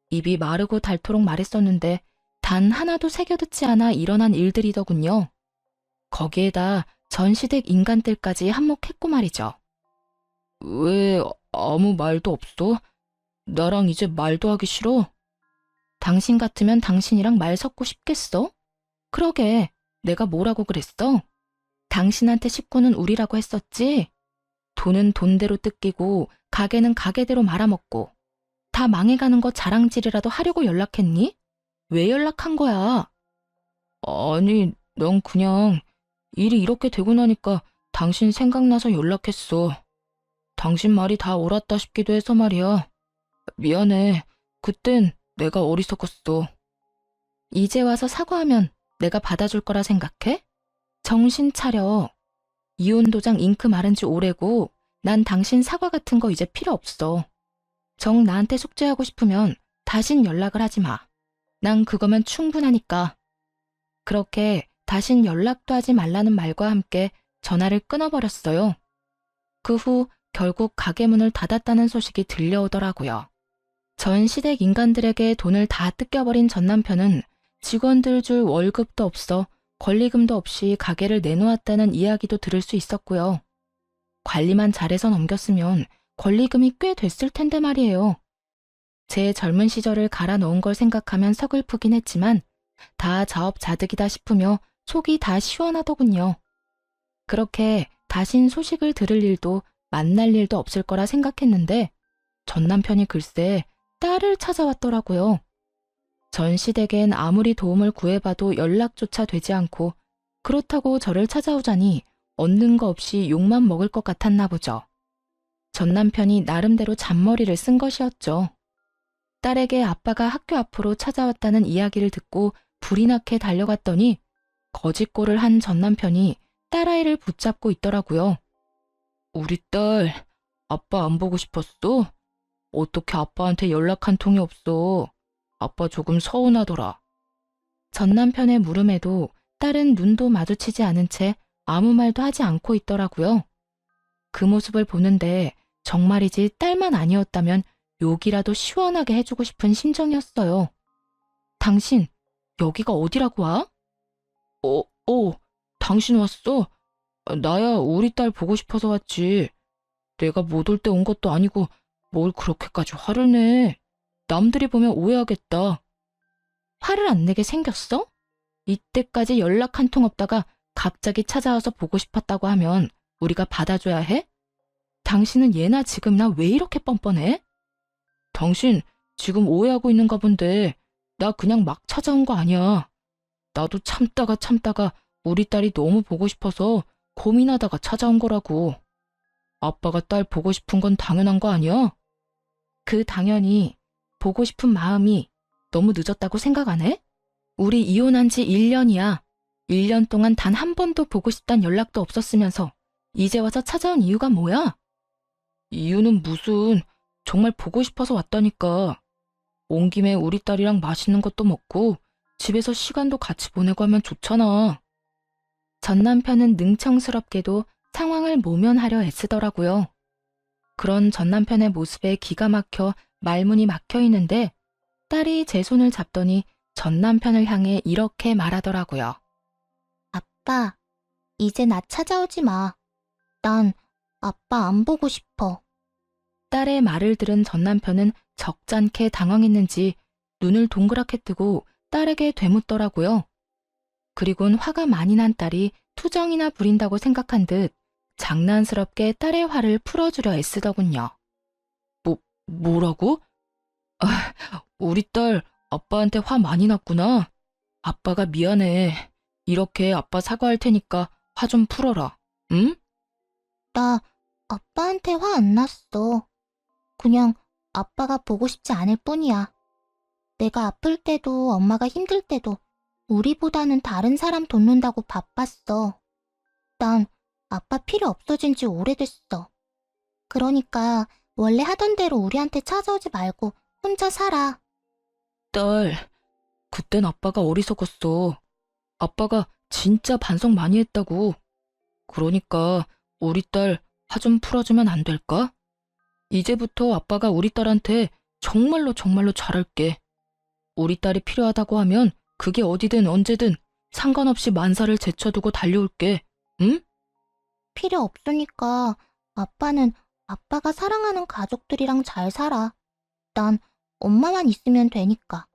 입이 마르고 닳도록 말했었는데 단 하나도 새겨듣지 않아 일어난 일들이더군요. 거기에다 전 시댁 인간들까지 한몫했고 말이죠. 왜 아무 말도 없어? 나랑 이제 말도 하기 싫어? 당신 같으면 당신이랑 말 섞고 싶겠어? 그러게, 내가 뭐라고 그랬어? 당신한테 식구는 우리라고 했었지? 돈은 돈대로 뜯기고 가게는 가게대로 말아먹고 다 망해가는 거 자랑질이라도 하려고 연락했니? 왜 연락한 거야? 아니, 넌 그냥 일이 이렇게 되고 나니까 당신 생각나서 연락했어. 당신 말이 다 옳았다 싶기도 해서 말이야. 미안해. 그땐 내가 어리석었어. 이제 와서 사과하면 내가 받아줄 거라 생각해? 정신 차려. 이혼 도장 잉크 마른 지 오래고 난 당신 사과 같은 거 이제 필요 없어. 정 나한테 속죄하고 싶으면 다신 연락을 하지 마. 난 그거면 충분하니까. 그렇게 다신 연락도 하지 말라는 말과 함께 전화를 끊어버렸어요. 그 후 결국 가게 문을 닫았다는 소식이 들려오더라고요. 전 시댁 인간들에게 돈을 다 뜯겨버린 전 남편은 직원들 줄 월급도 없어 권리금도 없이 가게를 내놓았다는 이야기도 들을 수 있었고요. 관리만 잘해서 넘겼으면 권리금이 꽤 됐을 텐데 말이에요. 제 젊은 시절을 갈아 넣은 걸 생각하면 서글프긴 했지만 다 자업자득이다 싶으며 속이 다 시원하더군요. 그렇게 다신 소식을 들을 일도 만날 일도 없을 거라 생각했는데 전 남편이 글쎄 딸을 찾아왔더라고요. 전 시댁엔 아무리 도움을 구해봐도 연락조차 되지 않고 그렇다고 저를 찾아오자니 얻는 거 없이 욕만 먹을 것 같았나 보죠. 전 남편이 나름대로 잔머리를 쓴 것이었죠. 딸에게 아빠가 학교 앞으로 찾아왔다는 이야기를 듣고 불이 나게 달려갔더니 거짓골을 한 전 남편이 딸아이를 붙잡고 있더라고요. 우리 딸, 아빠 안 보고 싶었어? 어떻게 아빠한테 연락 한 통이 없어? 아빠 조금 서운하더라. 전 남편의 물음에도 딸은 눈도 마주치지 않은 채 아무 말도 하지 않고 있더라고요. 그 모습을 보는데 정말이지 딸만 아니었다면 욕이라도 시원하게 해주고 싶은 심정이었어요. 당신, 여기가 어디라고 와? 당신 왔어? 나야 우리 딸 보고 싶어서 왔지. 내가 못 올 때 온 것도 아니고 뭘 그렇게까지 화를 내. 남들이 보면 오해하겠다. 화를 안 내게 생겼어? 이때까지 연락 한 통 없다가 갑자기 찾아와서 보고 싶었다고 하면 우리가 받아줘야 해? 당신은 예나 지금이나 왜 이렇게 뻔뻔해? 당신 지금 오해하고 있는가 본데 나 그냥 막 찾아온 거 아니야. 나도 참다가 우리 딸이 너무 보고 싶어서 고민하다가 찾아온 거라고. 아빠가 딸 보고 싶은 건 당연한 거 아니야? 그 당연히 보고 싶은 마음이 너무 늦었다고 생각 안 해? 우리 이혼한 지 1년이야. 1년 동안 단 한 번도 보고 싶단 연락도 없었으면서 이제 와서 찾아온 이유가 뭐야? 이유는 무슨, 정말 보고 싶어서 왔다니까. 온 김에 우리 딸이랑 맛있는 것도 먹고 집에서 시간도 같이 보내고 하면 좋잖아. 전 남편은 능청스럽게도 상황을 모면하려 애쓰더라고요. 그런 전 남편의 모습에 기가 막혀 말문이 막혀 있는데 딸이 제 손을 잡더니 전 남편을 향해 이렇게 말하더라고요. 아빠, 이제 나 찾아오지 마. 난 아빠 안 보고 싶어. 딸의 말을 들은 전 남편은 적잖게 당황했는지 눈을 동그랗게 뜨고 딸에게 되묻더라고요. 그리곤 화가 많이 난 딸이 투정이나 부린다고 생각한 듯 장난스럽게 딸의 화를 풀어주려 애쓰더군요. 뭐라고? 아, 우리 딸 아빠한테 화 많이 났구나. 아빠가 미안해. 이렇게 아빠 사과할 테니까 화 좀 풀어라. 응? 나 아빠한테 화 안 났어. 그냥 아빠가 보고 싶지 않을 뿐이야. 내가 아플 때도 엄마가 힘들 때도 우리보다는 다른 사람 돕는다고 바빴어. 난 아빠 필요 없어진 지 오래됐어. 그러니까 원래 하던 대로 우리한테 찾아오지 말고 혼자 살아. 딸, 그땐 아빠가 어리석었어. 아빠가 진짜 반성 많이 했다고. 그러니까 우리 딸 화 좀 풀어주면 안 될까? 이제부터 아빠가 우리 딸한테 정말로 잘할게. 우리 딸이 필요하다고 하면 그게 어디든 언제든 상관없이 만사를 제쳐두고 달려올게. 응? 필요 없으니까 아빠는 아빠가 사랑하는 가족들이랑 잘 살아. 난 엄마만 있으면 되니까.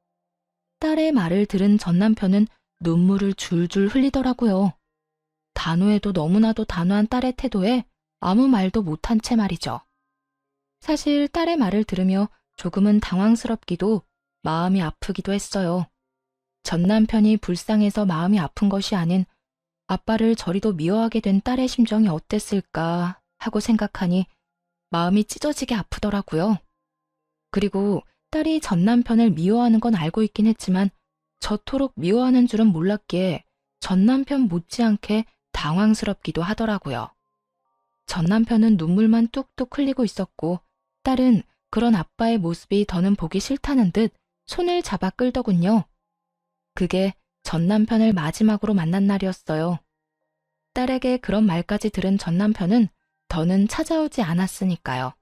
딸의 말을 들은 전 남편은 눈물을 줄줄 흘리더라고요. 단호해도 너무나도 단호한 딸의 태도에 아무 말도 못한 채 말이죠. 사실 딸의 말을 들으며 조금은 당황스럽기도 마음이 아프기도 했어요. 전 남편이 불쌍해서 마음이 아픈 것이 아닌 아빠를 저리도 미워하게 된 딸의 심정이 어땠을까 하고 생각하니 마음이 찢어지게 아프더라고요. 그리고 딸이 전 남편을 미워하는 건 알고 있긴 했지만 저토록 미워하는 줄은 몰랐기에 전 남편 못지않게 당황스럽기도 하더라고요. 전 남편은 눈물만 뚝뚝 흘리고 있었고 딸은 그런 아빠의 모습이 더는 보기 싫다는 듯 손을 잡아 끌더군요. 그게 전 남편을 마지막으로 만난 날이었어요. 딸에게 그런 말까지 들은 전 남편은 더는 찾아오지 않았으니까요.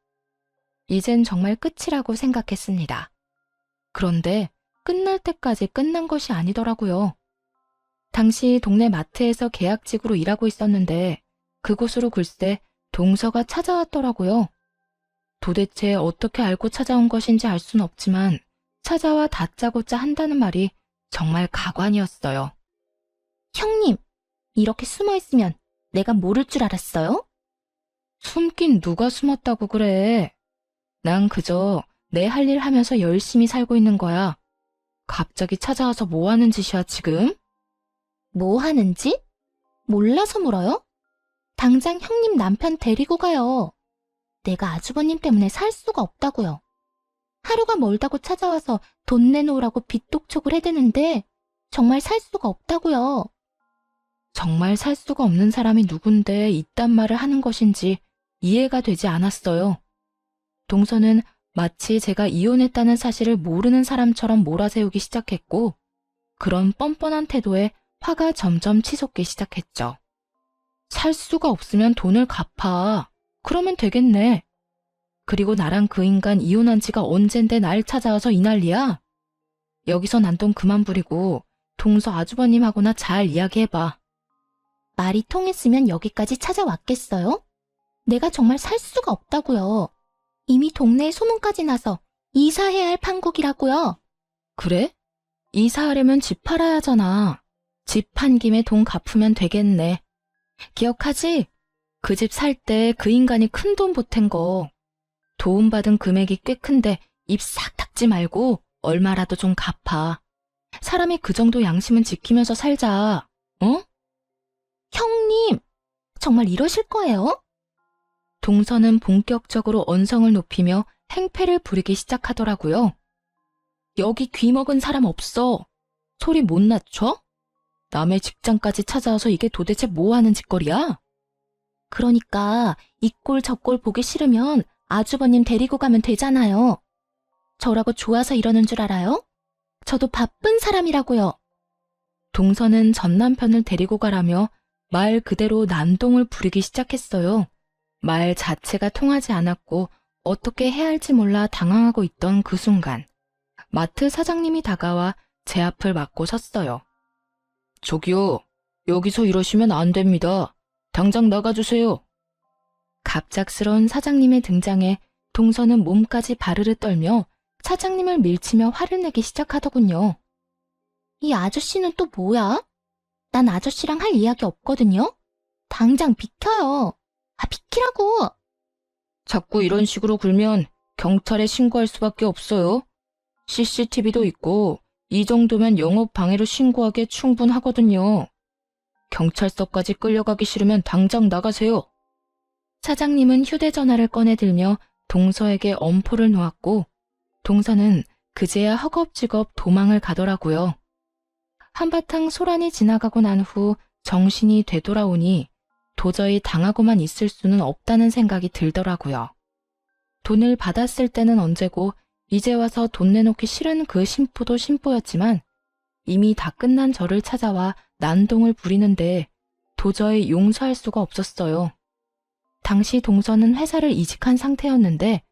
이젠 정말 끝이라고 생각했습니다. 그런데 끝날 때까지 끝난 것이 아니더라고요. 당시 동네 마트에서 계약직으로 일하고 있었는데 그곳으로 글쎄 동서가 찾아왔더라고요. 도대체 어떻게 알고 찾아온 것인지 알 순 없지만 찾아와 다짜고짜 한다는 말이 정말 가관이었어요. 형님, 이렇게 숨어 있으면 내가 모를 줄 알았어요? 숨긴 누가 숨었다고 그래. 난 그저 내 할 일 하면서 열심히 살고 있는 거야. 갑자기 찾아와서 뭐 하는 짓이야, 지금? 뭐 하는지? 몰라서 물어요? 당장 형님 남편 데리고 가요. 내가 아주버님 때문에 살 수가 없다고요. 하루가 멀다고 찾아와서 돈 내놓으라고 빚독촉을 해대는데 정말 살 수가 없다고요. 정말 살 수가 없는 사람이 누군데 이딴 말을 하는 것인지 이해가 되지 않았어요. 동서는 마치 제가 이혼했다는 사실을 모르는 사람처럼 몰아세우기 시작했고 그런 뻔뻔한 태도에 화가 점점 치솟기 시작했죠. 살 수가 없으면 돈을 갚아. 그러면 되겠네. 그리고 나랑 그 인간 이혼한 지가 언젠데 날 찾아와서 이 난리야? 여기서 난동 그만 부리고 동서 아주버님하고나 잘 이야기해봐. 말이 통했으면 여기까지 찾아왔겠어요? 내가 정말 살 수가 없다고요. 이미 동네에 소문까지 나서 이사해야 할 판국이라고요. 그래? 이사하려면 집 팔아야 하잖아. 집 판 김에 돈 갚으면 되겠네. 기억하지? 그 집 살 때 그 인간이 큰 돈 보탠 거. 도움받은 금액이 꽤 큰데 입 싹 닫지 말고 얼마라도 좀 갚아. 사람이 그 정도 양심은 지키면서 살자. 어? 형님, 정말 이러실 거예요? 동서는 본격적으로 언성을 높이며 행패를 부리기 시작하더라고요. 여기 귀 먹은 사람 없어. 소리 못 낮춰? 남의 직장까지 찾아와서 이게 도대체 뭐 하는 짓거리야? 그러니까 이 꼴 저 꼴 보기 싫으면 아주버님 데리고 가면 되잖아요. 저라고 좋아서 이러는 줄 알아요? 저도 바쁜 사람이라고요. 동서는 전 남편을 데리고 가라며 말 그대로 난동을 부리기 시작했어요. 말 자체가 통하지 않았고 어떻게 해야 할지 몰라 당황하고 있던 그 순간 마트 사장님이 다가와 제 앞을 막고 섰어요. 저기요, 여기서 이러시면 안 됩니다. 당장 나가주세요. 갑작스러운 사장님의 등장에 동서는 몸까지 바르르 떨며 사장님을 밀치며 화를 내기 시작하더군요. 이 아저씨는 또 뭐야? 난 아저씨랑 할 이야기 없거든요? 당장 비켜요. 비키라고! 자꾸 이런 식으로 굴면 경찰에 신고할 수밖에 없어요. CCTV도 있고 이 정도면 영업 방해로 신고하기에 충분하거든요. 경찰서까지 끌려가기 싫으면 당장 나가세요. 사장님은 휴대전화를 꺼내들며 동서에게 엄포를 놓았고 동서는 그제야 허겁지겁 도망을 가더라고요. 한바탕 소란이 지나가고 난 후 정신이 되돌아오니 도저히 당하고만 있을 수는 없다는 생각이 들더라고요. 돈을 받았을 때는 언제고 이제 와서 돈 내놓기 싫은 그 심보도 심보였지만 이미 다 끝난 저를 찾아와 난동을 부리는데 도저히 용서할 수가 없었어요. 당시 동서는 회사를 이직한 상태였는데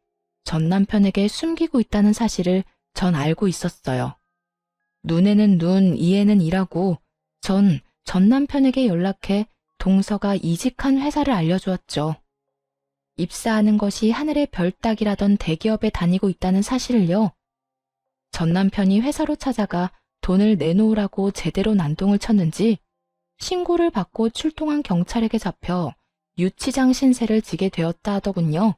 전 남편에게 숨기고 있다는 사실을 전 알고 있었어요. 눈에는 눈, 이에는 이라고 전 남편에게 연락해 동서가 이직한 회사를 알려주었죠. 입사하는 것이 하늘의 별 따기라던 대기업에 다니고 있다는 사실을요. 전 남편이 회사로 찾아가 돈을 내놓으라고 제대로 난동을 쳤는지 신고를 받고 출동한 경찰에게 잡혀 유치장 신세를 지게 되었다 하더군요.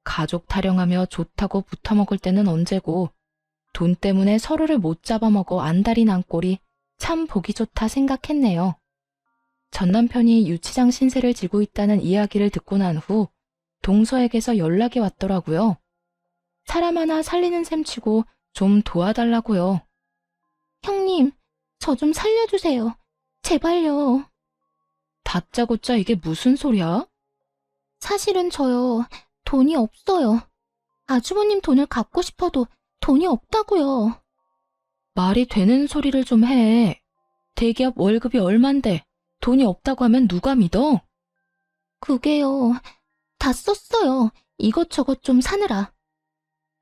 가족 타령하며 좋다고 붙어먹을 때는 언제고 돈 때문에 서로를 못 잡아먹어 안달이 난 꼴이 참 보기 좋다 생각했네요. 전 남편이 유치장 신세를 지고 있다는 이야기를 듣고 난 후 동서에게서 연락이 왔더라고요. 사람 하나 살리는 셈 치고 좀 도와달라고요. 형님, 저 좀 살려주세요. 제발요. 다짜고짜 이게 무슨 소리야? 사실은 저요, 돈이 없어요. 아주버님 돈을 갚고 싶어도 돈이 없다고요. 말이 되는 소리를 좀 해. 대기업 월급이 얼만데 돈이 없다고 하면 누가 믿어? 그게요, 다 썼어요. 이것저것 좀 사느라.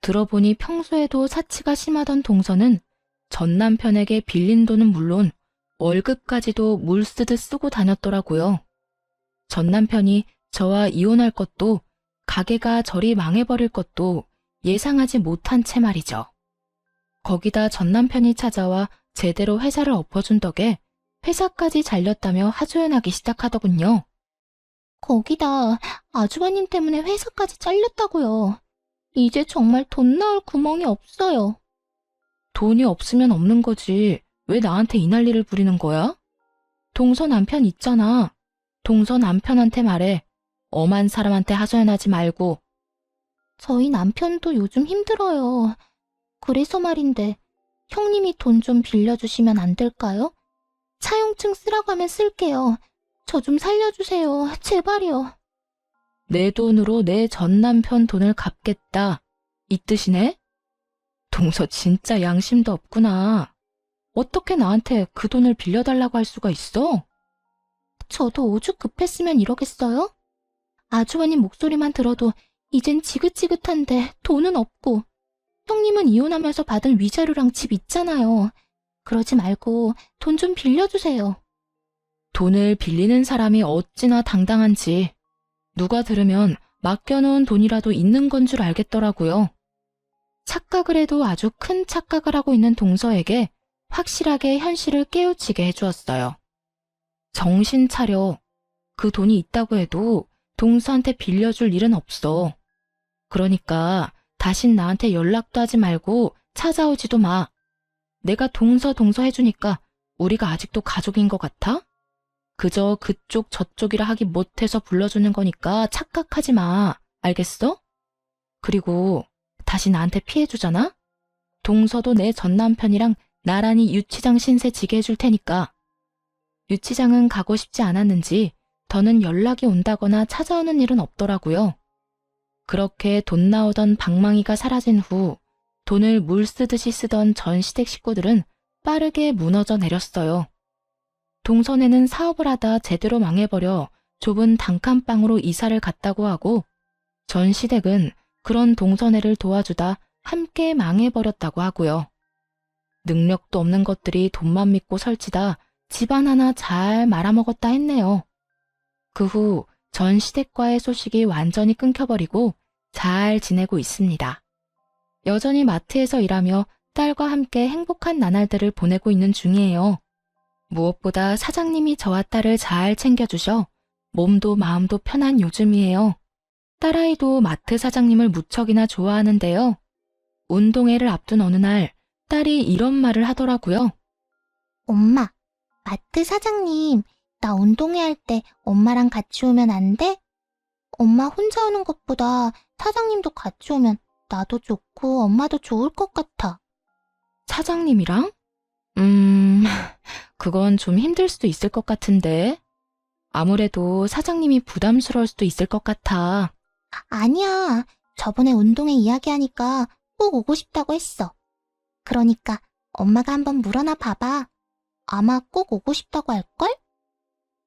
들어보니 평소에도 사치가 심하던 동서는 전 남편에게 빌린 돈은 물론 월급까지도 물 쓰듯 쓰고 다녔더라고요. 전 남편이 저와 이혼할 것도 가게가 저리 망해버릴 것도 예상하지 못한 채 말이죠. 거기다 전 남편이 찾아와 제대로 회사를 엎어준 덕에 회사까지 잘렸다며 하소연하기 시작하더군요. 거기다 아주버님 때문에 회사까지 잘렸다고요. 이제 정말 돈 나올 구멍이 없어요. 돈이 없으면 없는 거지. 왜 나한테 이 난리를 부리는 거야? 동서 남편 있잖아. 동서 남편한테 말해. 엄한 사람한테 하소연하지 말고. 저희 남편도 요즘 힘들어요. 그래서 말인데 형님이 돈 좀 빌려주시면 안 될까요? 차용증 쓰라고 하면 쓸게요. 저 좀 살려주세요. 제발요. 내 돈으로 내 전 남편 돈을 갚겠다. 이 뜻이네? 동서 진짜 양심도 없구나. 어떻게 나한테 그 돈을 빌려달라고 할 수가 있어? 저도 오죽 급했으면 이러겠어요? 아주버님 목소리만 들어도 이젠 지긋지긋한데 돈은 없고 형님은 이혼하면서 받은 위자료랑 집 있잖아요. 그러지 말고 돈 좀 빌려주세요. 돈을 빌리는 사람이 어찌나 당당한지 누가 들으면 맡겨놓은 돈이라도 있는 건 줄 알겠더라고요. 착각을 해도 아주 큰 착각을 하고 있는 동서에게 확실하게 현실을 깨우치게 해주었어요. 정신 차려. 그 돈이 있다고 해도 동서한테 빌려줄 일은 없어. 그러니까 다신 나한테 연락도 하지 말고 찾아오지도 마. 내가 동서 해주니까 우리가 아직도 가족인 것 같아? 그저 그쪽 저쪽이라 하기 못해서 불러주는 거니까 착각하지 마. 알겠어? 그리고 다시 나한테 피해주잖아? 동서도 내 전 남편이랑 나란히 유치장 신세 지게 해줄 테니까. 유치장은 가고 싶지 않았는지 더는 연락이 온다거나 찾아오는 일은 없더라고요. 그렇게 돈 나오던 방망이가 사라진 후 돈을 물 쓰듯이 쓰던 전 시댁 식구들은 빠르게 무너져 내렸어요. 동선에는 사업을 하다 제대로 망해버려 좁은 단칸방으로 이사를 갔다고 하고, 전 시댁은 그런 동선애를 도와주다 함께 망해버렸다고 하고요. 능력도 없는 것들이 돈만 믿고 설치다 집안 하나 잘 말아먹었다 했네요. 그 후 전 시댁과의 소식이 완전히 끊겨버리고 잘 지내고 있습니다. 여전히 마트에서 일하며 딸과 함께 행복한 나날들을 보내고 있는 중이에요. 무엇보다 사장님이 저와 딸을 잘 챙겨주셔 몸도 마음도 편한 요즘이에요. 딸아이도 마트 사장님을 무척이나 좋아하는데요. 운동회를 앞둔 어느 날 딸이 이런 말을 하더라고요. 엄마, 마트 사장님, 나 운동회 할 때 엄마랑 같이 오면 안 돼? 엄마 혼자 오는 것보다 사장님도 같이 오면 나도 좋고 엄마도 좋을 것 같아. 사장님이랑? 그건 좀 힘들 수도 있을 것 같은데. 아무래도 사장님이 부담스러울 수도 있을 것 같아. 아니야. 저번에 운동회 이야기하니까 꼭 오고 싶다고 했어. 그러니까 엄마가 한번 물어나 봐봐. 아마 꼭 오고 싶다고 할걸?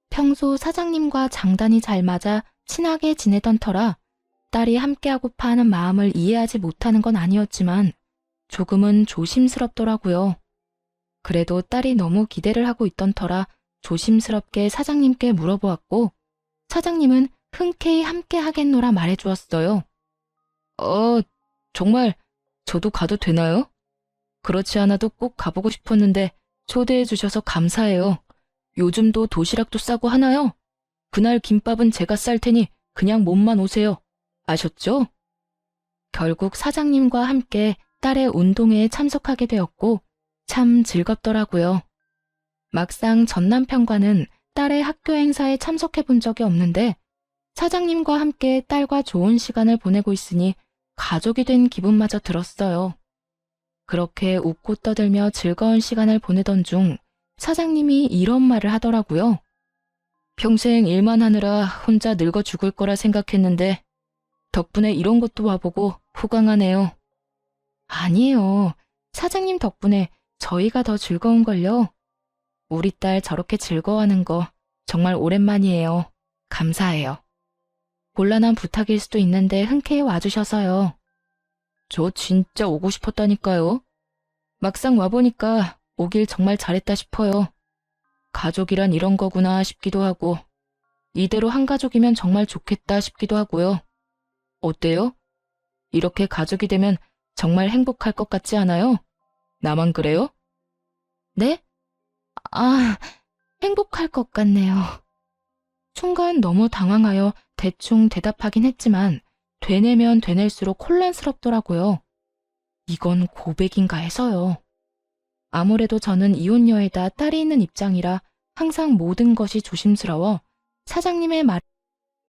평소 사장님과 장단이 잘 맞아 친하게 지내던 터라 딸이 함께하고파 하는 마음을 이해하지 못하는 건 아니었지만 조금은 조심스럽더라고요. 그래도 딸이 너무 기대를 하고 있던 터라 조심스럽게 사장님께 물어보았고, 사장님은 흔쾌히 함께 하겠노라 말해주었어요. 정말 저도 가도 되나요? 그렇지 않아도 꼭 가보고 싶었는데 초대해 주셔서 감사해요. 요즘도 도시락도 싸고 하나요? 그날 김밥은 제가 쌀 테니 그냥 몸만 오세요. 아셨죠? 결국 사장님과 함께 딸의 운동회에 참석하게 되었고 참 즐겁더라고요. 막상 전 남편과는 딸의 학교 행사에 참석해 본 적이 없는데 사장님과 함께 딸과 좋은 시간을 보내고 있으니 가족이 된 기분마저 들었어요. 그렇게 웃고 떠들며 즐거운 시간을 보내던 중 사장님이 이런 말을 하더라고요. 평생 일만 하느라 혼자 늙어 죽을 거라 생각했는데 덕분에 이런 것도 와보고 호강하네요. 아니에요. 사장님 덕분에 저희가 더 즐거운걸요. 우리 딸 저렇게 즐거워하는 거 정말 오랜만이에요. 감사해요. 곤란한 부탁일 수도 있는데 흔쾌히 와주셔서요. 저 진짜 오고 싶었다니까요. 막상 와보니까 오길 정말 잘했다 싶어요. 가족이란 이런 거구나 싶기도 하고 이대로 한 가족이면 정말 좋겠다 싶기도 하고요. 어때요? 이렇게 가족이 되면 정말 행복할 것 같지 않아요? 나만 그래요? 네? 행복할 것 같네요. 순간 너무 당황하여 대충 대답하긴 했지만 되뇌면 되낼수록 혼란스럽더라고요. 이건 고백인가 해서요. 아무래도 저는 이혼녀에다 딸이 있는 입장이라 항상 모든 것이 조심스러워 사장님의 말